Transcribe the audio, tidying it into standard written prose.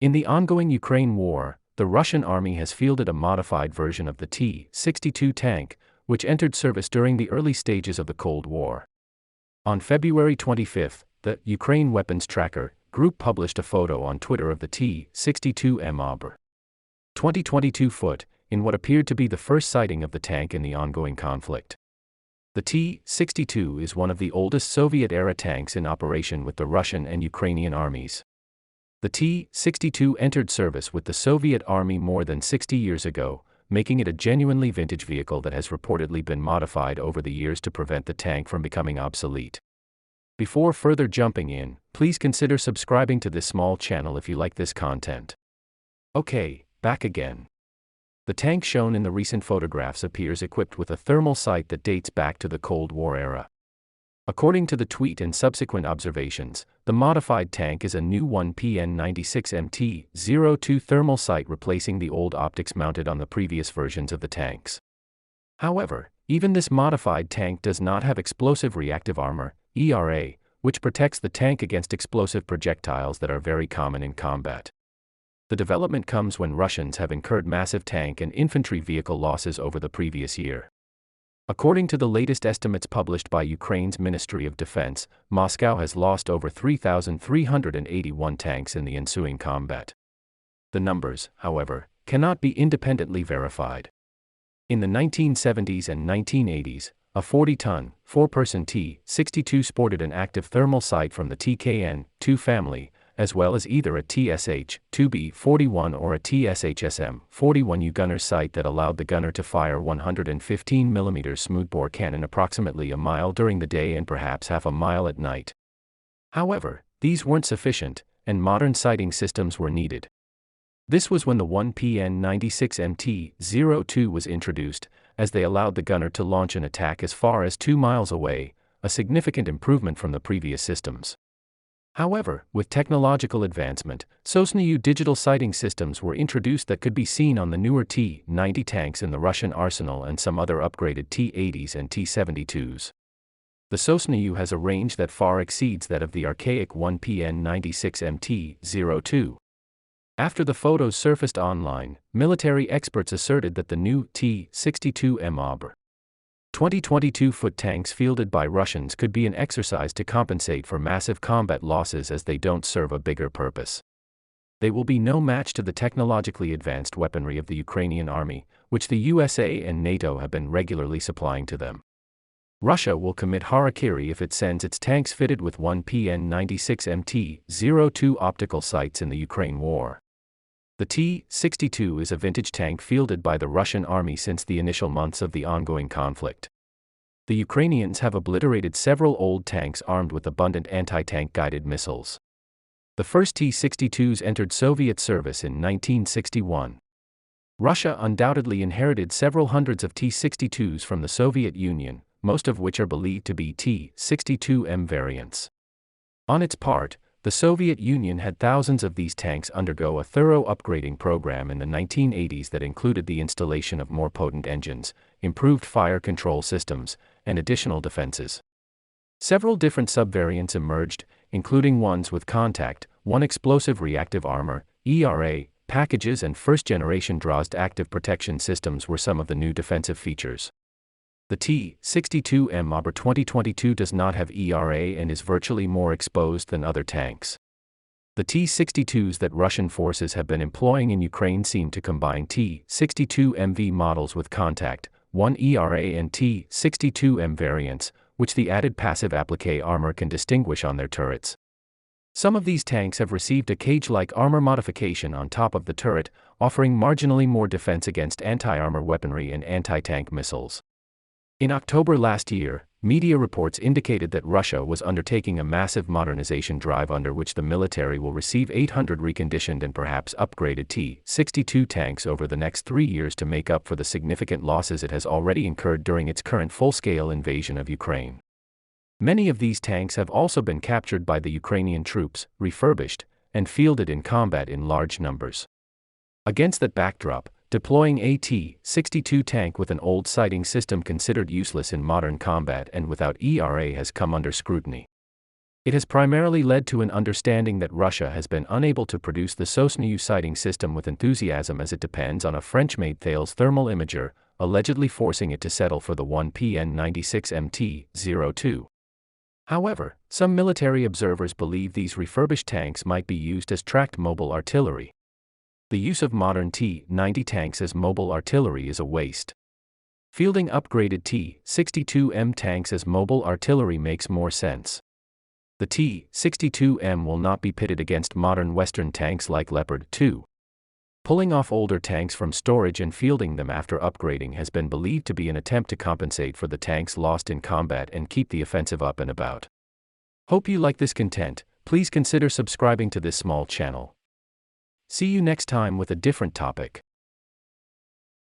In the ongoing Ukraine war, the Russian army has fielded a modified version of the T62 tank, which entered service during the early stages of the Cold War. On February 25, the Ukraine Weapons Tracker group published a photo on Twitter of the T62 M1 2022 foot, in what appeared to be the first sighting of the tank in the ongoing conflict. The T62 is one of the oldest Soviet-era tanks in operation with the Russian and Ukrainian armies. The T62 entered service with the Soviet Army more than 60 years ago, making it a genuinely vintage vehicle that has reportedly been modified over the years to prevent the tank from becoming obsolete. Before further jumping in, please consider subscribing to this small channel if you like this content. Okay, back again. The tank shown in the recent photographs appears equipped with a thermal sight that dates back to the Cold War era. According to the tweet and subsequent observations, the modified tank is a new 1PN96MT-02 thermal sight replacing the old optics mounted on the previous versions of the tanks. However, even this modified tank does not have explosive reactive armor, ERA, which protects the tank against explosive projectiles that are very common in combat. The development comes when Russians have incurred massive tank and infantry vehicle losses over the previous year. According to the latest estimates published by Ukraine's Ministry of Defense, Moscow has lost over 3,381 tanks in the ensuing combat. The numbers, however, cannot be independently verified. In the 1970s and 1980s, a 40-ton, 4-person T62 sported an active thermal sight from the TKN-2 family, as well as either a TSH-2B41 or a TSH-SM41U gunner's sight that allowed the gunner to fire 115mm smoothbore cannon approximately a mile during the day and perhaps half a mile at night. However, these weren't sufficient, and modern sighting systems were needed. This was when the 1PN96MT-02 was introduced, as they allowed the gunner to launch an attack as far as 2 miles away, a significant improvement from the previous systems. However, with technological advancement, SOSNU digital sighting systems were introduced that could be seen on the newer T-90 tanks in the Russian arsenal and some other upgraded T-80s and T-72s. The SOSNU has a range that far exceeds that of the archaic 1PN96MT-02. After the photos surfaced online, military experts asserted that the new T-62 M1 2022 foot tanks fielded by Russians could be an exercise to compensate for massive combat losses as they don't serve a bigger purpose. They will be no match to the technologically advanced weaponry of the Ukrainian army, which the USA and NATO have been regularly supplying to them. Russia will commit harakiri if it sends its tanks fitted with 1PN96MT-02 optical sights in the Ukraine war. The T-62 is a vintage tank fielded by the Russian army since the initial months of the ongoing conflict. The Ukrainians have obliterated several old tanks armed with abundant anti-tank guided missiles. The first T-62s entered Soviet service in 1961. Russia undoubtedly inherited several hundreds of T-62s from the Soviet Union, most of which are believed to be T-62M variants. On its part, the Soviet Union had thousands of these tanks undergo a thorough upgrading program in the 1980s that included the installation of more potent engines, improved fire control systems, and additional defenses. Several different subvariants emerged, including ones with contact, one explosive reactive armor, ERA, packages and first-generation DROSD active protection systems were some of the new defensive features. The T62 M1 2022 does not have ERA and is virtually more exposed than other tanks. The T62s that Russian forces have been employing in Ukraine seem to combine T62 MV models with contact, 1 ERA and T62M variants, which the added passive applique armor can distinguish on their turrets. Some of these tanks have received a cage-like armor modification on top of the turret, offering marginally more defense against anti-armor weaponry and anti-tank missiles. In October last year, media reports indicated that Russia was undertaking a massive modernization drive under which the military will receive 800 reconditioned and perhaps upgraded T-62 tanks over the next 3 years to make up for the significant losses it has already incurred during its current full-scale invasion of Ukraine. Many of these tanks have also been captured by the Ukrainian troops, refurbished, and fielded in combat in large numbers. Against that backdrop, deploying a T-62 tank with an old sighting system considered useless in modern combat and without ERA has come under scrutiny. It has primarily led to an understanding that Russia has been unable to produce the T62 sighting system with enthusiasm, as it depends on a French-made Thales thermal imager, allegedly forcing it to settle for the 1PN96MT-02. However, some military observers believe these refurbished tanks might be used as tracked mobile artillery. The use of modern T-90 tanks as mobile artillery is a waste. Fielding upgraded T-62M tanks as mobile artillery makes more sense. The T-62M will not be pitted against modern Western tanks like Leopard 2. Pulling off older tanks from storage and fielding them after upgrading has been believed to be an attempt to compensate for the tanks lost in combat and keep the offensive up and about. Hope you like this content. Please consider subscribing to this small channel. See you next time with a different topic.